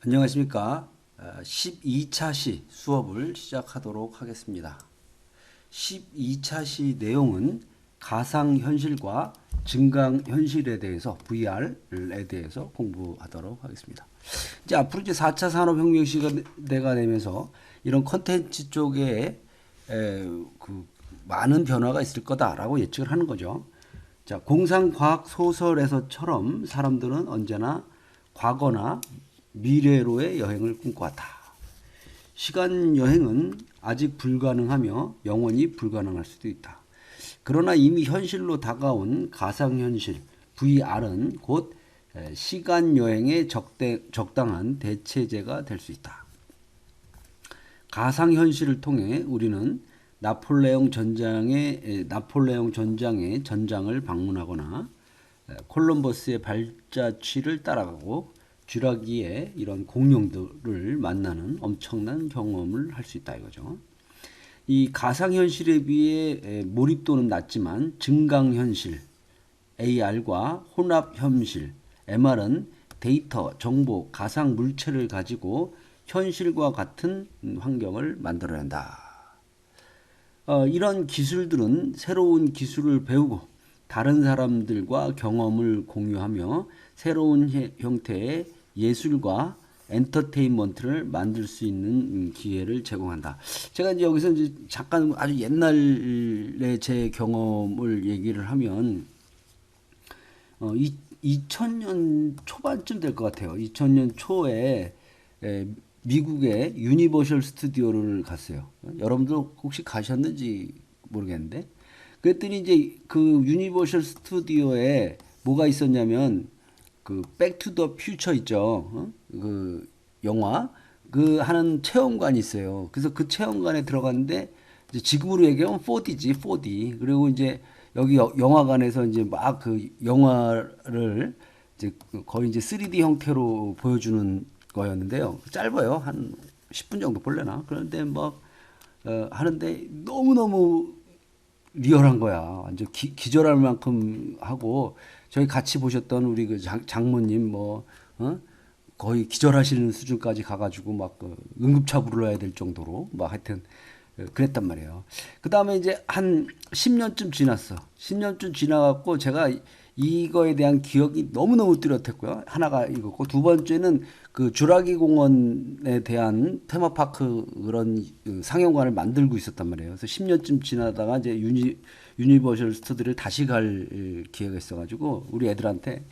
안녕하십니까. 12차 시 수업을 시작하도록 하겠습니다. 12차 시 내용은 가상현실과 증강현실에 대해서 VR에 대해서 공부하도록 하겠습니다. 이제 앞으로 이제 4차 산업혁명 시대가 되면서 이런 컨텐츠 쪽에 그 많은 변화가 있을 거다라고 예측을 하는 거죠. 자, 공상과학 소설에서처럼 사람들은 언제나 과거나 미래로의 여행을 꿈꿔왔다. 시간 여행은 아직 불가능하며 영원히 불가능할 수도 있다. 그러나 이미 현실로 다가온 가상현실 VR은 곧 시간 여행의 적당한 대체제가 될 수 있다. 가상현실을 통해 우리는 나폴레옹 전장의 전장을 방문하거나 콜럼버스의 발자취를 따라가고 쥐라기의 이런 공룡들을 만나는 엄청난 경험을 할 수 있다 이거죠. 이 가상현실에 비해 몰입도는 낮지만 증강현실, AR과 혼합현실, MR은 데이터, 정보, 가상 물체를 가지고 현실과 같은 환경을 만들어야 한다. 이런 기술들은 새로운 기술을 배우고 다른 사람들과 경험을 공유하며 새로운 형태의 예술과 엔터테인먼트를 만들 수 있는 기회를 제공한다. 제가 이제 여기서 이제 잠깐 아주 옛날에 제 경험을 얘기를 하면 2000년 초반쯤 될 것 같아요. 2000년 초에 미국의 유니버셜 스튜디오를 갔어요. 여러분들 혹시 가셨는지 모르겠는데 그랬더니 이제 그 유니버셜 스튜디오에 뭐가 있었냐면 그 백투 더 퓨처 있죠. 그 영화 그 하는 체험관이 있어요. 그래서 그 체험관에 들어갔는데 이제 지금으로 얘기하면 4D지 4D. 그리고 이제 여기 영화관에서 이제 막 그 영화를 이제 거의 이제 3D 형태로 보여주는 거였는데요. 짧아요. 한 10분 정도 볼래나. 그런데 막 하는데 너무너무 리얼한 거야. 완전 기절할 만큼 하고 저희 같이 보셨던 우리 그 장모님 뭐 거의 기절하시는 수준까지 가가지고 막그 응급차 불러야 될 정도로 막 하여튼 그랬단 말이에요. 그 다음에 이제 한 10년쯤 지났어. 10년쯤 지나갖고 제가 이거에 대한 기억이 너무너무 뚜렷했고요. 하나가 이거고 두 번째는 그 주라기 공원에 대한 테마파크 그런 그 상영관을 만들고 있었단 말이에요. 그래서 10년쯤 지나다가 이제 유니버셜 스튜디오를 다시 갈 기회가 있어가지고 우리 애들한테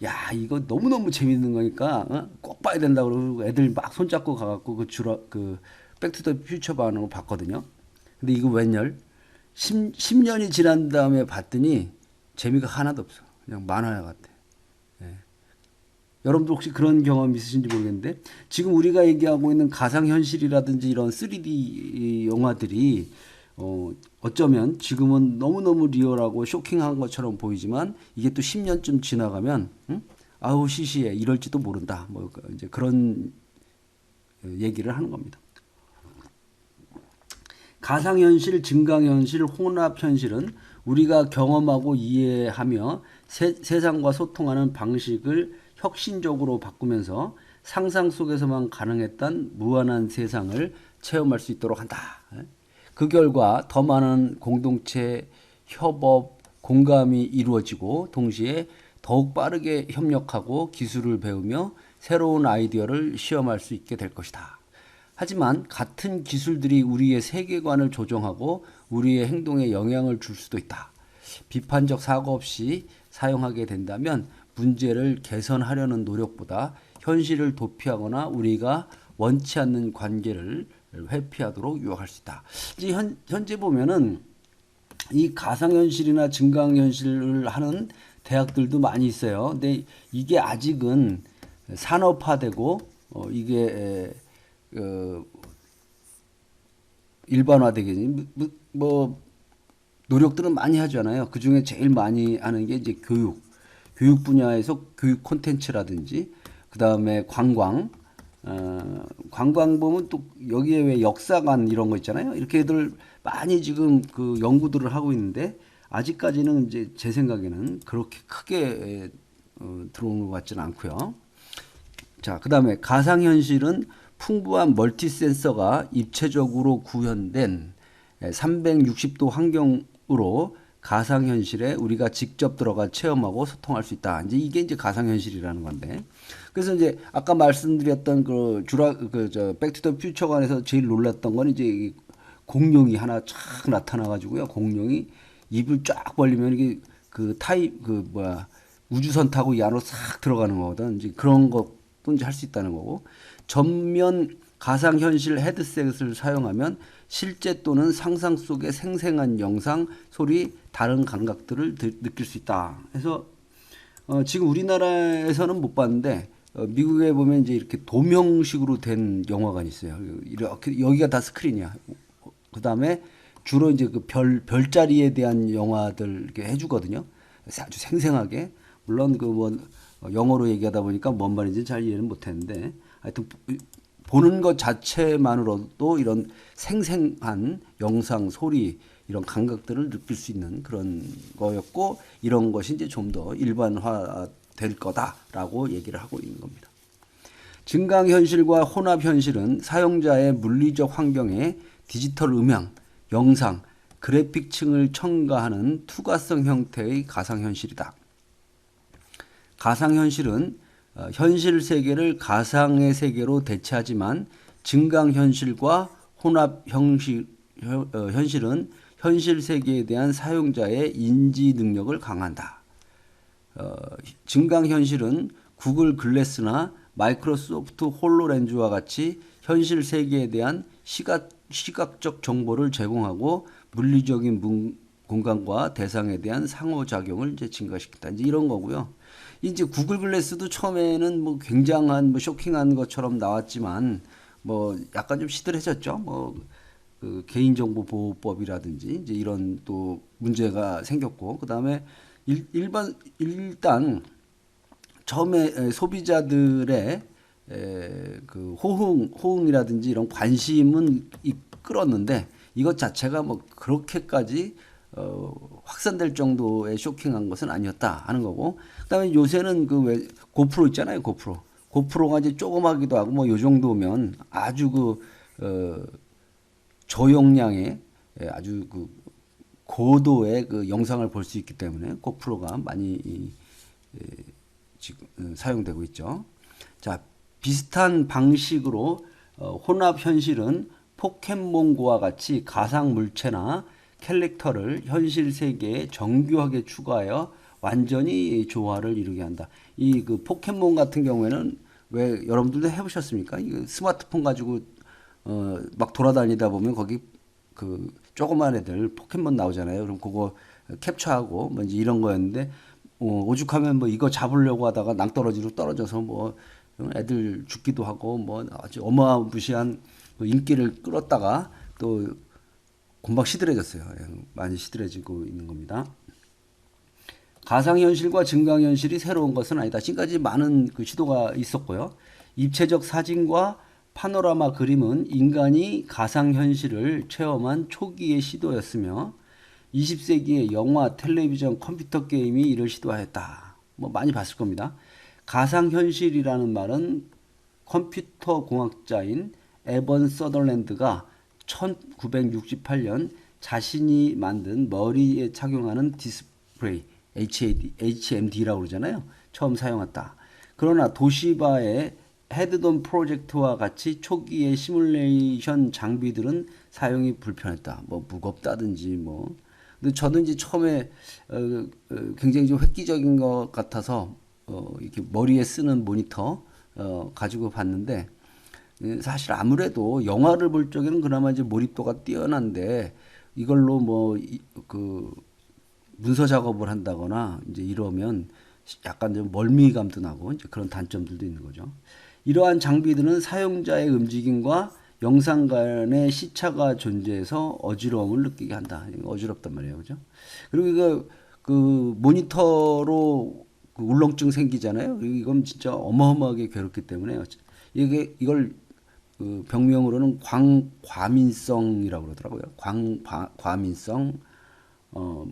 야 이거 너무너무 재밌는 거니까 꼭 봐야 된다 그러고 애들 막 손잡고 가갖고 그 백투더 퓨처 반응을 봤거든요. 근데 이거 웬열 10년이 지난 다음에 봤더니 재미가 하나도 없어. 그냥 만화 같아. 예. 여러분들 혹시 그런 경험 있으신지 모르겠는데 지금 우리가 얘기하고 있는 가상현실이라든지 이런 3D 영화들이 어쩌면 지금은 너무너무 리얼하고 쇼킹한 것처럼 보이지만 이게 또 10년쯤 지나가면 아우 시시해 이럴지도 모른다. 뭐 이제 그런 얘기를 하는 겁니다. 가상현실, 증강현실, 혼합현실은 우리가 경험하고 이해하며 세상과 소통하는 방식을 혁신적으로 바꾸면서 상상 속에서만 가능했던 무한한 세상을 체험할 수 있도록 한다. 그 결과 더 많은 공동체, 협업, 공감이 이루어지고 동시에 더욱 빠르게 협력하고 기술을 배우며 새로운 아이디어를 시험할 수 있게 될 것이다. 하지만 같은 기술들이 우리의 세계관을 조정하고 우리의 행동에 영향을 줄 수도 있다. 비판적 사고 없이 사용하게 된다면 문제를 개선하려는 노력보다 현실을 도피하거나 우리가 원치 않는 관계를 회피하도록 유혹할 수 있다. 이제 현재 보면은 이 가상현실이나 증강현실을 하는 대학들도 많이 있어요. 근데 이게 아직은 산업화되고 이게 일반화되기 뭐 노력들은 많이 하잖아요. 그 중에 제일 많이 하는 게 이제 교육 분야에서 교육 콘텐츠라든지 그 다음에 관광 보면 또 여기에 왜 역사관 이런 거 있잖아요. 이렇게 애들 많이 지금 그 연구들을 하고 있는데 아직까지는 이제 제 생각에는 그렇게 크게 들어오는 것 같지는 않고요. 자, 그다음에 가상현실은 풍부한 멀티 센서가 입체적으로 구현된 360도 환경으로 가상현실에 우리가 직접 들어가 체험하고 소통할 수 있다. 이제 이게 이제 가상현실이라는 건데. 그래서 이제 아까 말씀드렸던 백투더 퓨처관에서 제일 놀랐던 건 이제 이 공룡이 하나 쫙 나타나가지고요. 공룡이 입을 쫙 벌리면 이게 우주선 타고 이 안으로 싹 들어가는 거거든. 이제 그런 것도 이제 할 수 있다는 거고. 전면 가상현실 헤드셋을 사용하면 실제 또는 상상 속의 생생한 영상, 소리, 다른 감각들을 느낄 수 있다. 그래서 지금 우리나라에서는 못 봤는데 미국에 보면 이제 이렇게 도명식으로 된 영화관이 있어요. 이렇게 여기가 다 스크린이야. 그 다음에 주로 이제 그 별자리에 대한 영화들 이렇게 해주거든요. 아주 생생하게. 물론 그 뭐 영어로 얘기하다 보니까 뭔 말인지 잘 이해는 못했는데 하여튼 보는 것 자체만으로도 이런 생생한 영상, 소리 이런 감각들을 느낄 수 있는 그런 거였고 이런 것이 이제 좀 더 일반화 될 거다라고 얘기를 하고 있는 겁니다. 증강현실과 혼합현실은 사용자의 물리적 환경에 디지털 음향, 영상, 그래픽층을 첨가하는 투과성 형태의 가상현실이다. 가상현실은 현실 세계를 가상의 세계로 대체하지만 증강현실과 혼합현실은 현실 세계에 대한 사용자의 인지 능력을 강화한다. 증강현실은 구글 글래스나 마이크로소프트 홀로렌즈와 같이 현실 세계에 대한 시각적 정보를 제공하고 물리적인 공간과 대상에 대한 상호작용을 이제 증가시킨다. 이제 이런 거고요. 이제 구글 글래스도 처음에는 뭐 굉장한 뭐 쇼킹한 것처럼 나왔지만 뭐 약간 좀 시들해졌죠. 그 개인정보보호법이라든지 이제 이런 또 문제가 생겼고 그다음에 일단 처음에 소비자들의 그 호응이라든지 이런 관심은 끌었는데 이것 자체가 뭐 그렇게까지 확산될 정도의 쇼킹한 것은 아니었다 하는 거고 그다음에 요새는 그 왜 고프로 있잖아요. 고프로가 이제 조그마기도 하고 뭐 요 정도면 아주 저용량의 아주 그 고도의 그 영상을 볼 수 있기 때문에 고프로가 많이 지금 사용되고 있죠. 자, 비슷한 방식으로 혼합 현실은 포켓몬고와 같이 가상 물체나 캐릭터를 현실 세계에 정교하게 추가하여 완전히 조화를 이루게 한다. 이 그 포켓몬 같은 경우에는 왜 여러분들도 해보셨습니까? 이 스마트폰 가지고 막 돌아다니다 보면 거기 그 조그만 애들 포켓몬 나오잖아요. 그럼 그거 캡처하고 뭐 이제 이런 거였는데 오죽하면 뭐 이거 잡으려고 하다가 낭떠러지로 떨어져서 뭐 애들 죽기도 하고 뭐 아주 어마무시한 인기를 끌었다가 또 금방 시들해졌어요. 많이 시들해지고 있는 겁니다. 가상현실과 증강현실이 새로운 것은 아니다. 지금까지 많은 그 시도가 있었고요. 입체적 사진과 파노라마 그림은 인간이 가상현실을 체험한 초기의 시도였으며 20세기의 영화, 텔레비전, 컴퓨터 게임이 이를 시도하였다. 뭐 많이 봤을 겁니다. 가상현실이라는 말은 컴퓨터 공학자인 에번 서더랜드가 1968년 자신이 만든 머리에 착용하는 디스플레이 HMD라고 그러잖아요. 처음 사용했다. 그러나 도시바의 헤드돈 프로젝트와 같이 초기의 시뮬레이션 장비들은 사용이 불편했다. 뭐 무겁다든지 뭐. 근데 저도 이제 처음에 굉장히 좀 획기적인 것 같아서 이렇게 머리에 쓰는 모니터 가지고 봤는데 사실 아무래도 영화를 볼 적에는 그나마 이제 몰입도가 뛰어난데 이걸로 그 문서 작업을 한다거나 이제 이러면 약간 좀 멀미감도 나고 이제 그런 단점들도 있는 거죠. 이러한 장비들은 사용자의 움직임과 영상 간의 시차가 존재해서 어지러움을 느끼게 한다. 어지럽단 말이에요. 그죠? 그리고 이거 그 모니터로 그 울렁증 생기잖아요. 이건 진짜 어마어마하게 괴롭기 때문에 이걸 그 병명으로는 광과민성이라고 그러더라고요. 광과민성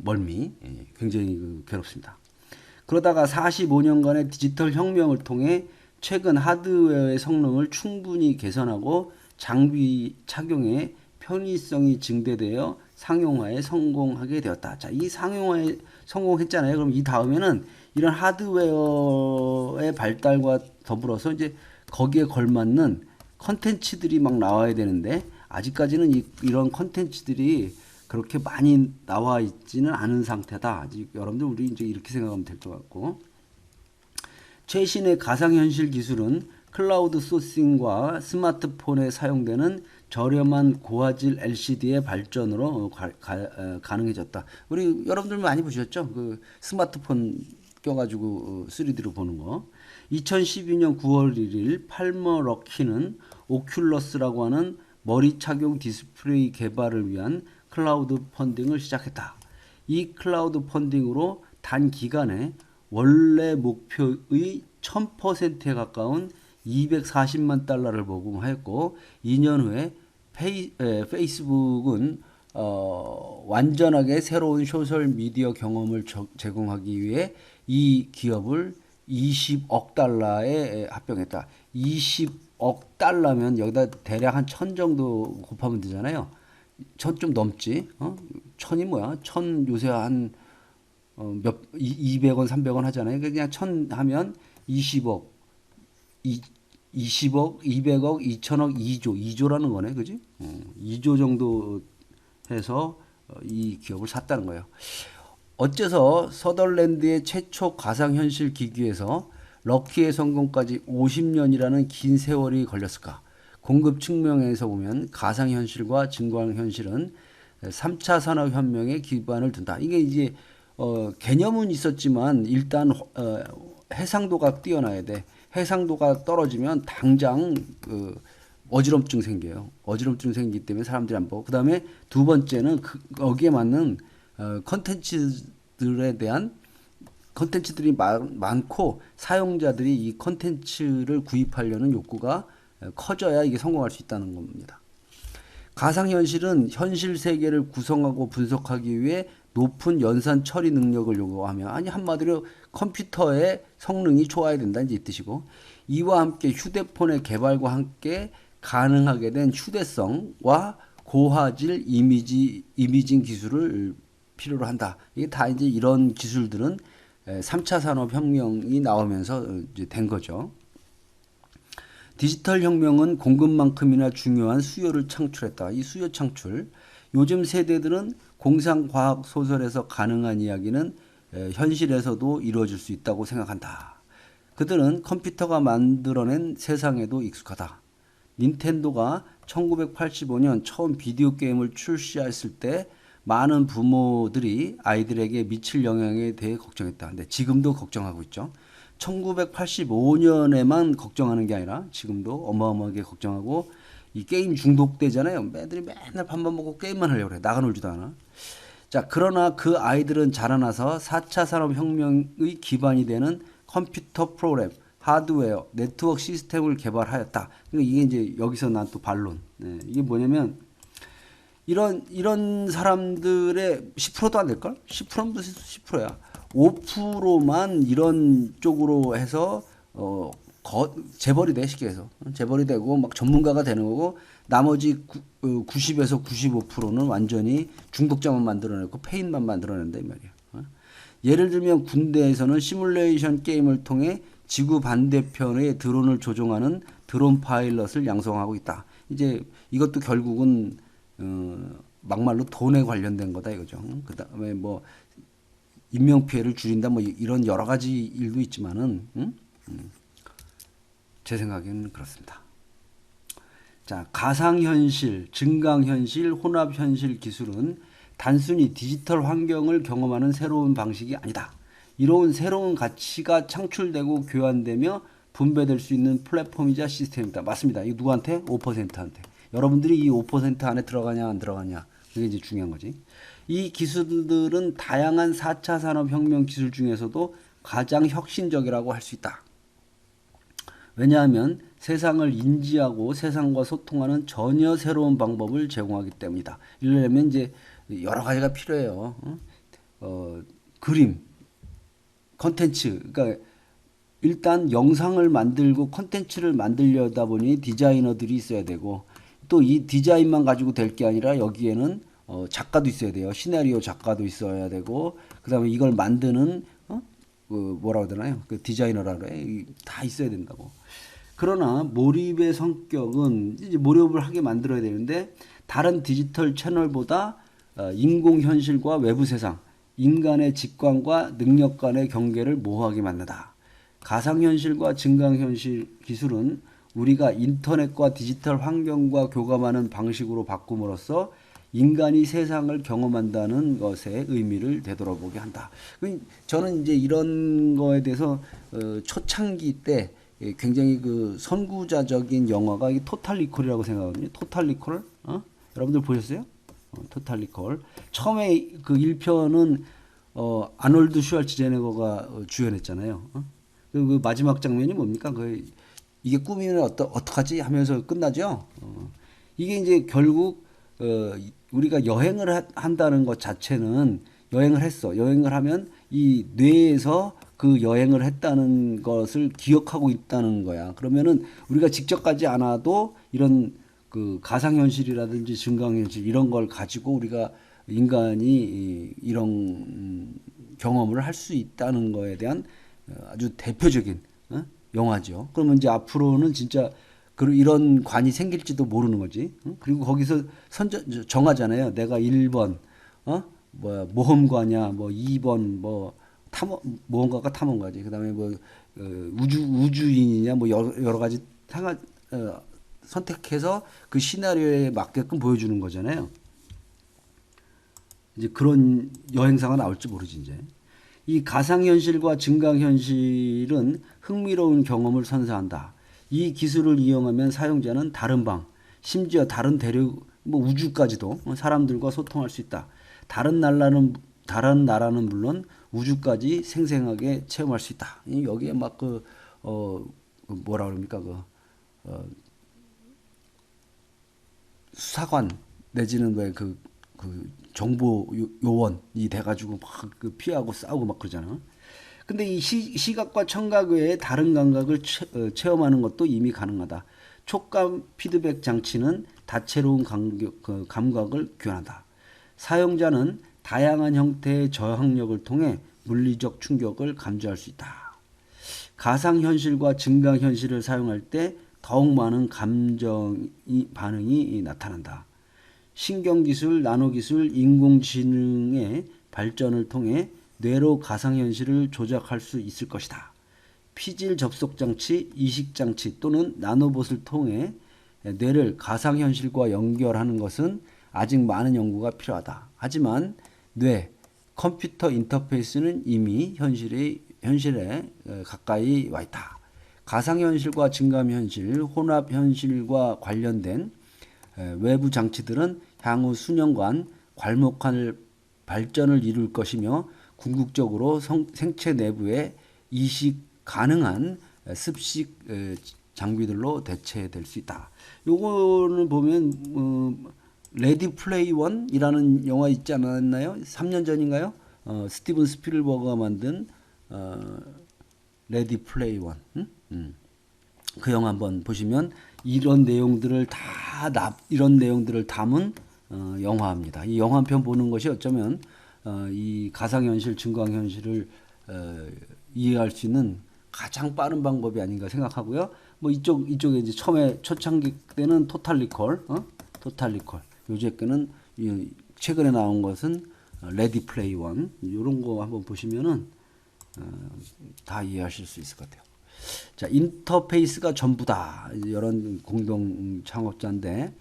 멀미. 굉장히 괴롭습니다. 그러다가 45년간의 디지털 혁명을 통해 최근 하드웨어의 성능을 충분히 개선하고 장비 착용의 편의성이 증대되어 상용화에 성공하게 되었다. 자, 이 상용화에 성공했잖아요. 그럼 이 다음에는 이런 하드웨어의 발달과 더불어서 이제 거기에 걸맞는 컨텐츠들이 막 나와야 되는데 아직까지는 이런 컨텐츠들이 그렇게 많이 나와 있지는 않은 상태다. 아직 여러분들 우리 이제 이렇게 생각하면 될 것 같고 최신의 가상현실 기술은 클라우드 소싱과 스마트폰에 사용되는 저렴한 고화질 LCD의 발전으로 가능해졌다. 우리 여러분들 많이 보셨죠? 그 스마트폰 껴가지고 3D로 보는 거. 2012년 9월 1일 팔머 럭키는 오큘러스라고 하는 머리 착용 디스플레이 개발을 위한 클라우드 펀딩을 시작했다. 이 클라우드 펀딩으로 단기간에 원래 목표의 1000%에 가까운 240만 달러를 모금하였고 2년 후에 페이스북은 완전하게 새로운 소셜 미디어 경험을 제공하기 위해 이 기업을 20억 달러에 합병했다. 20억 달러면 여기다 대략 한 1000 정도 곱하면 되잖아요. 1000 좀 넘지? 천이 뭐야? 1000 요새 한 200원, 300원 하잖아요. 그냥 1000 하면 20억, 20억, 200억, 2000억, 2조, 2조라는 거네. 그지? 2조 정도 해서 이 기업을 샀다는 거예요. 어째서 서덜랜드의 최초 가상현실 기기에서 럭키의 성공까지 50년이라는 긴 세월이 걸렸을까? 공급 측면에서 보면 가상현실과 증강현실은 3차 산업혁명에 기반을 둔다. 이게 이제 개념은 있었지만 일단 해상도가 뛰어나야 돼. 해상도가 떨어지면 당장 어지럼증 생겨요. 어지럼증 생기기 때문에 사람들이 안 보고. 그 다음에 두 번째는 거기에 맞는 컨텐츠들에 대한 컨텐츠들이 많고 사용자들이 이 컨텐츠를 구입하려는 욕구가 커져야 이게 성공할 수 있다는 겁니다. 가상현실은 현실 세계를 구성하고 분석하기 위해 높은 연산 처리 능력을 요구하며 아니 한마디로 컴퓨터의 성능이 좋아야 된다 이제 이 뜻이고 이와 함께 휴대폰의 개발과 함께 가능하게 된 휴대성과 고화질 이미징 기술을 필요로 한다. 이게 다 이제 이런 기술들은 3차 산업혁명이 나오면서 이제 된 거죠. 디지털 혁명은 공급만큼이나 중요한 수요를 창출했다. 이 수요 창출. 요즘 세대들은 공상과학 소설에서 가능한 이야기는 현실에서도 이루어질 수 있다고 생각한다. 그들은 컴퓨터가 만들어낸 세상에도 익숙하다. 닌텐도가 1985년 처음 비디오 게임을 출시했을 때 많은 부모들이 아이들에게 미칠 영향에 대해 걱정했다. 근데 지금도 걱정하고 있죠. 1985년에만 걱정하는 게 아니라 지금도 어마어마하게 걱정하고 이 게임 중독되잖아요. 애들이 맨날 밥만 먹고 게임만 하려고 그래. 나가 놀지도 않아. 자, 그러나 그 아이들은 자라나서 4차 산업혁명의 기반이 되는 컴퓨터 프로그램, 하드웨어, 네트워크 시스템을 개발하였다. 그러니까 이게 이제 여기서 난 또 반론. 네, 이게 뭐냐면 이런 사람들의 10%도 안 될걸? 10%는 무슨 10%야. 5%만 이런 쪽으로 해서 재벌이 돼 쉽게 해서 재벌이 되고 막 전문가가 되는 거고 나머지 90에서 95%는 완전히 중독자만 만들어내고 페인만 만들어낸다 이 말이야. 예를 들면 군대에서는 시뮬레이션 게임을 통해 지구 반대편의 드론을 조종하는 드론 파일럿을 양성하고 있다. 이제 이것도 결국은 막말로 돈에 관련된 거다 이거죠. 그다음에 뭐 인명 피해를 줄인다 뭐 이런 여러 가지 일도 있지만은 제 생각에는 그렇습니다. 자, 가상현실, 증강현실, 혼합현실 기술은 단순히 디지털 환경을 경험하는 새로운 방식이 아니다. 이런 새로운 가치가 창출되고 교환되며 분배될 수 있는 플랫폼이자 시스템이다. 맞습니다. 이거 누구한테? 5%한테. 여러분들이 이 5% 안에 들어가냐 안 들어가냐. 그게 이제 중요한 거지. 이 기술들은 다양한 4차 산업혁명 기술 중에서도 가장 혁신적이라고 할 수 있다. 왜냐하면 세상을 인지하고 세상과 소통하는 전혀 새로운 방법을 제공하기 때문이다. 이러려면 이제 여러 가지가 필요해요. 그림, 컨텐츠, 그러니까 일단 영상을 만들고 콘텐츠를 만들려다 보니 디자이너들이 있어야 되고 또 이 디자인만 가지고 될 게 아니라 여기에는 작가도 있어야 돼요. 시나리오 작가도 있어야 되고 그다음에 이걸 만드는 그 뭐라고 해야 되나요? 그 디자이너라 그래. 다 있어야 된다고. 그러나 몰입의 성격은 이제 몰입을 하게 만들어야 되는데 다른 디지털 채널보다 인공현실과 외부 세상, 인간의 직관과 능력 간의 경계를 모호하게 만든다. 가상현실과 증강현실 기술은 우리가 인터넷과 디지털 환경과 교감하는 방식으로 바꿈으로써 인간이 세상을 경험한다는 것에 의미를 되돌아보게 한다. 저는 이제 이런 거에 대해서 초창기 때 굉장히 그 선구자적인 영화가 이 토탈 리콜이라고 생각하거든요. 토탈 리콜, 여러분들 보셨어요? 토탈 리콜. 처음에 그 1편은 아놀드 슈왈츠제네거가 주연했잖아요. 그 마지막 장면이 뭡니까? 이게 꿈이면 어떡하지 하면서 끝나죠. 이게 이제 결국 우리가 여행을 한다는 것 자체는 여행을 했어. 여행을 하면 이 뇌에서 그 여행을 했다는 것을 기억하고 있다는 거야. 그러면은 우리가 직접 가지 않아도 이런 그 가상현실이라든지 증강현실 이런 걸 가지고 우리가 인간이 이런 경험을 할 수 있다는 거에 대한 아주 대표적인 영화죠. 그러면 이제 앞으로는 진짜 이런 관이 생길지도 모르는 거지. 그리고 거기서 정하잖아요. 내가 1번 모험가냐, 뭐 2번 모험가가 탐험가지. 그다음에 우주인이냐, 뭐 여러 가지 선택해서 그 시나리오에 맞게끔 보여주는 거잖아요. 이제 그런 여행사가 나올지 모르지 이제. 이 가상현실과 증강현실은 흥미로운 경험을 선사한다. 이 기술을 이용하면 사용자는 다른 방, 심지어 다른 대륙, 우주까지도 사람들과 소통할 수 있다. 다른 나라는 물론 우주까지 생생하게 체험할 수 있다. 여기에 막 뭐라 그럽니까? 수사관 내지는 왜 그 정보 요원이 돼가지고 막 피하고 싸우고 막 그러잖아. 근데 이 시각과 청각 외에 다른 감각을 체험하는 것도 이미 가능하다. 촉감 피드백 장치는 다채로운 감각을 교환한다. 사용자는 다양한 형태의 저항력을 통해 물리적 충격을 감지할 수 있다. 가상현실과 증강현실을 사용할 때 더욱 많은 반응이 나타난다. 신경기술, 나노기술, 인공지능의 발전을 통해 뇌로 가상현실을 조작할 수 있을 것이다. 피질 접속장치, 이식장치 또는 나노봇을 통해 뇌를 가상현실과 연결하는 것은 아직 많은 연구가 필요하다. 하지만 뇌, 컴퓨터 인터페이스는 이미 현실에 가까이 와 있다. 가상현실과 증강현실, 혼합현실과 관련된 외부 장치들은 향후 수년간 괄목할 발전을 이룰 것이며 궁극적으로 생체 내부에 이식 가능한 습식 장비들로 대체될 수 있다. 요거를 보면 레디 플레이 원이라는 영화 있지 않았나요? 3년 전인가요? 스티븐 스필버그가 만든 레디 플레이 원. 그 영화 한번 보시면 이런 내용들을 담은 영화입니다. 이 영화 한 편 보는 것이 어쩌면 이 가상현실, 증강현실을 이해할 수 있는 가장 빠른 방법이 아닌가 생각하고요. 뭐 이쪽에 이제 처음에 초창기 때는 토탈 리콜. 요새 거는 최근에 나온 것은 레디 플레이 원. 이런 거 한번 보시면은 다 이해하실 수 있을 것 같아요. 자, 인터페이스가 전부다. 이런 공동 창업자인데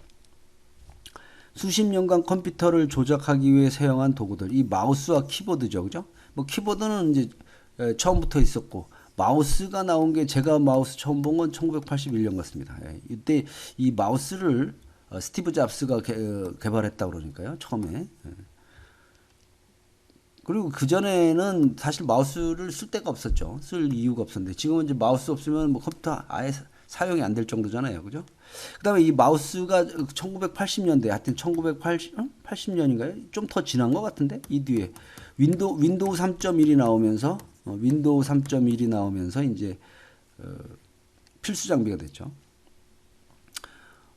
수십 년간 컴퓨터를 조작하기 위해 사용한 도구들. 이 마우스와 키보드죠, 그죠? 뭐 키보드는 이제 처음부터 있었고 마우스가 나온 게 제가 마우스 처음 본 건 1981년 같습니다. 이때 이 마우스를 스티브 잡스가 개발했다고 그러니까요, 처음에. 그리고 그전에는 사실 마우스를 쓸 데가 없었죠. 쓸 이유가 없었는데 지금은 이제 마우스 없으면 뭐 컴퓨터 아예 사용이 안 될 정도잖아요. 그죠? 그다음에 이 마우스가 1980년대, 하여튼 1980년인가요? 좀 더 지난 것 같은데 이 뒤에 윈도우 3.1이 나오면서 윈도우 3.1이 나오면서 이제 필수 장비가 됐죠.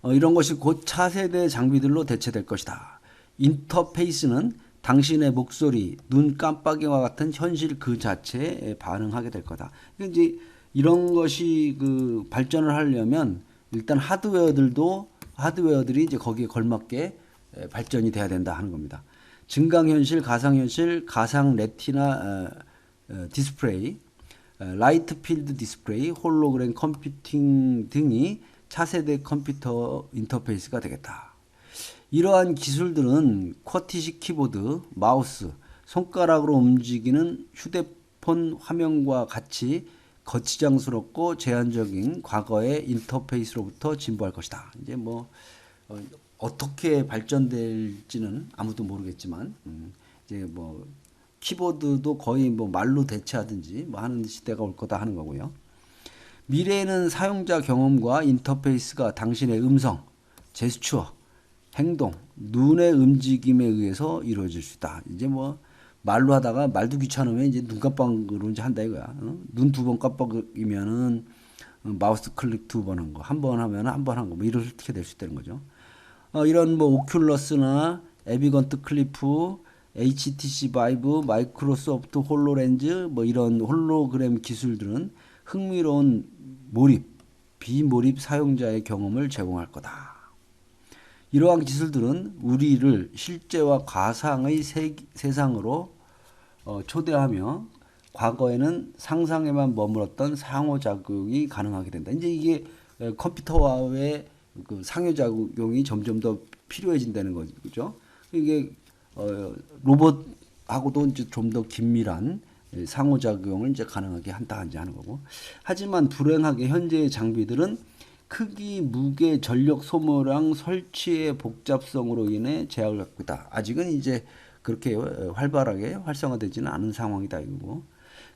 이런 것이 곧 차세대 장비들로 대체될 것이다. 인터페이스는 당신의 목소리, 눈 깜빡이와 같은 현실 그 자체에 반응하게 될 거다. 그러니까 이제 이런 것이 그 발전을 하려면 일단 하드웨어들이 이제 거기에 걸맞게 발전이 돼야 된다 하는 겁니다. 증강현실, 가상현실, 가상 레티나 디스플레이, 라이트 필드 디스플레이, 홀로그램 컴퓨팅 등이 차세대 컴퓨터 인터페이스가 되겠다. 이러한 기술들은 쿼티식 키보드, 마우스, 손가락으로 움직이는 휴대폰 화면과 같이 거치장스럽고 제한적인 과거의 인터페이스로부터 진보할 것이다. 이제 뭐 어떻게 발전될지는 아무도 모르겠지만 이제 뭐 키보드도 거의 뭐 말로 대체하든지 뭐 하는 시대가 올 거다 하는 거고요. 미래에는 사용자 경험과 인터페이스가 당신의 음성, 제스처, 행동, 눈의 움직임에 의해서 이루어질 수 있다. 이제 뭐 말로 하다가 말도 귀찮으면 이제 눈 깜빡으로 이제 한다 이거야. 눈 두 번 깜빡이면은 마우스 클릭 두 번 한 거, 한 번 하면 한 번 한 거, 뭐 이렇게 될 수 있다는 거죠. 이런 뭐 오큘러스나 에비건트 클리프, HTC 바이브, 마이크로소프트 홀로렌즈 뭐 이런 홀로그램 기술들은 흥미로운 몰입, 비몰입 사용자의 경험을 제공할 거다. 이러한 기술들은 우리를 실제와 가상의 세상으로 초대하며 과거에는 상상에만 머물렀던 상호작용이 가능하게 된다. 이제 이게 컴퓨터와의 그 상호작용이 점점 더 필요해진다는 거죠. 이게 로봇하고도 이제 좀 더 긴밀한 상호작용을 이제 가능하게 한다 이제 하는 거고. 하지만 불행하게 현재의 장비들은 크기, 무게, 전력 소모량, 설치의 복잡성으로 인해 제약을 갖고 있다. 아직은 이제 그렇게 활발하게 활성화되지는 않은 상황이다 이거고.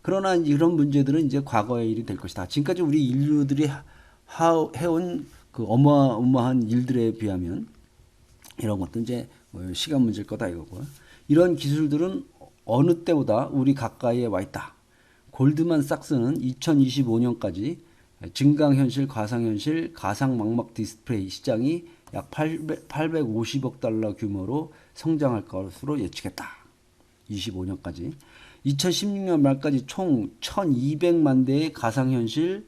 그러나 이런 문제들은 이제 과거의 일이 될 것이다. 지금까지 우리 인류들이 해온 그 어마어마한 일들에 비하면 이런 것도 이제 시간 문제일 거다 이거고. 이런 기술들은 어느 때보다 우리 가까이에 와 있다. 골드만삭스는 2025년까지 증강현실, 가상현실, 가상망막 디스플레이 시장이 약 850억 달러 규모로 성장할 것으로 예측했다. 25년까지. 2016년 말까지 총 1200만 대의 가상현실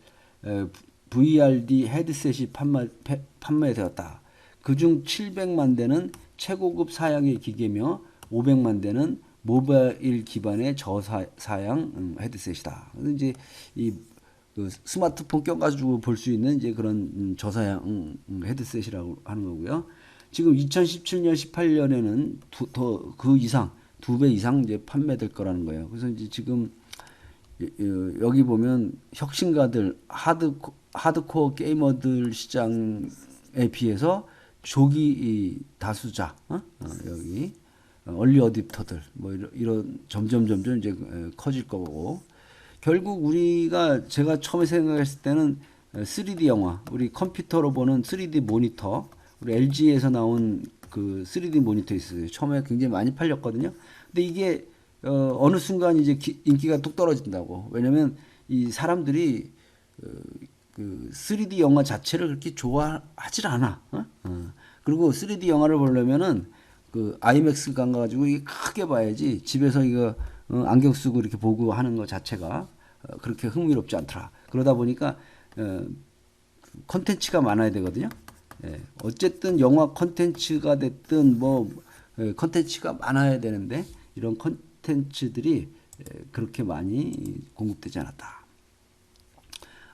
VRD 헤드셋이 판매되었다. 그중 700만 대는 최고급 사양의 기계며 500만 대는 모바일 기반의 저사양 헤드셋이다. 이제 그 스마트폰 껴가지고 볼 수 있는 이제 그런 저사양 헤드셋이라고 하는 거고요. 지금 2017년, 18년에는 더 그 이상 2배 이상 이제 판매될 거라는 거예요. 그래서 이제 지금 여기 보면 혁신가들 하드코어 게이머들 시장에 비해서 조기 다수자 여기 얼리 어댑터들 뭐 이런 점점 이제 커질 거고. 결국 우리가 제가 처음에 생각했을 때는 3D 영화, 우리 컴퓨터로 보는 3D 모니터, 우리 LG에서 나온 그 3D 모니터 있어요. 처음에 굉장히 많이 팔렸거든요. 근데 이게 어느 순간 이제 인기가 뚝 떨어진다고. 왜냐면 이 사람들이 그 3D 영화 자체를 그렇게 좋아하질 않아. 그리고 3D 영화를 보려면은 그 아이맥스 가가지고 이게 크게 봐야지 집에서 이거 안경 쓰고 이렇게 보고 하는 것 자체가 그렇게 흥미롭지 않더라. 그러다 보니까 컨텐츠가 많아야 되거든요. 어쨌든 영화 컨텐츠가 됐든 뭐 컨텐츠가 많아야 되는데 이런 컨텐츠들이 그렇게 많이 공급되지 않았다.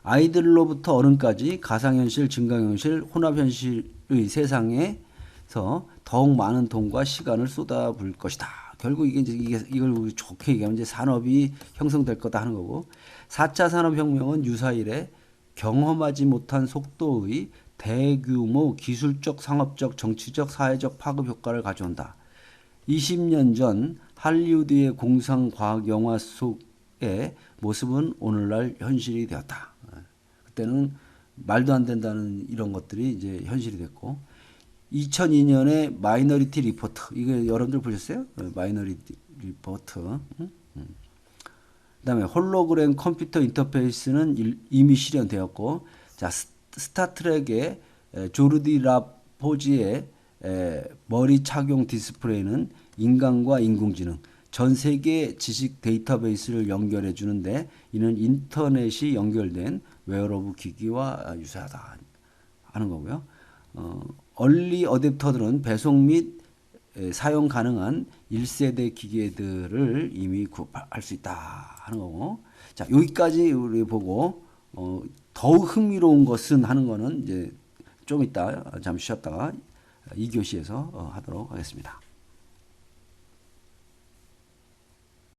아이들로부터 어른까지 가상현실, 증강현실, 혼합현실의 세상에서 더욱 많은 돈과 시간을 쏟아부을 것이다. 결국 이걸 좋게 얘기하면 이제 산업이 형성될 거다 하는 거고. 4차 산업혁명은 유사일에 경험하지 못한 속도의 대규모 기술적, 상업적, 정치적, 사회적 파급 효과를 가져온다. 20년 전 할리우드의 공상과학 영화 속의 모습은 오늘날 현실이 되었다. 그때는 말도 안 된다는 이런 것들이 이제 현실이 됐고. 2002년에 마이너리티 리포트, 이거 여러분들 보셨어요? 마이너리티 리포트. 그다음에 홀로그램 컴퓨터 인터페이스는 이미 실현되었고, 자, 스타트rek의 조르디 라포지의 머리 착용 디스플레이는 인간과 인공지능, 전 세계 지식 데이터베이스를 연결해 주는데 이는 인터넷이 연결된 웨어러블 기기와 유사하다 하는 거고요. 얼리 어댑터들은 배송 및 사용 가능한 1세대 기계들을 이미 구할 수 있다 하는 거고. 자, 여기까지 우리 보고 더욱 흥미로운 것은 하는 거는 이제 좀 이따 잠시 쉬었다가 2교시에서 하도록 하겠습니다.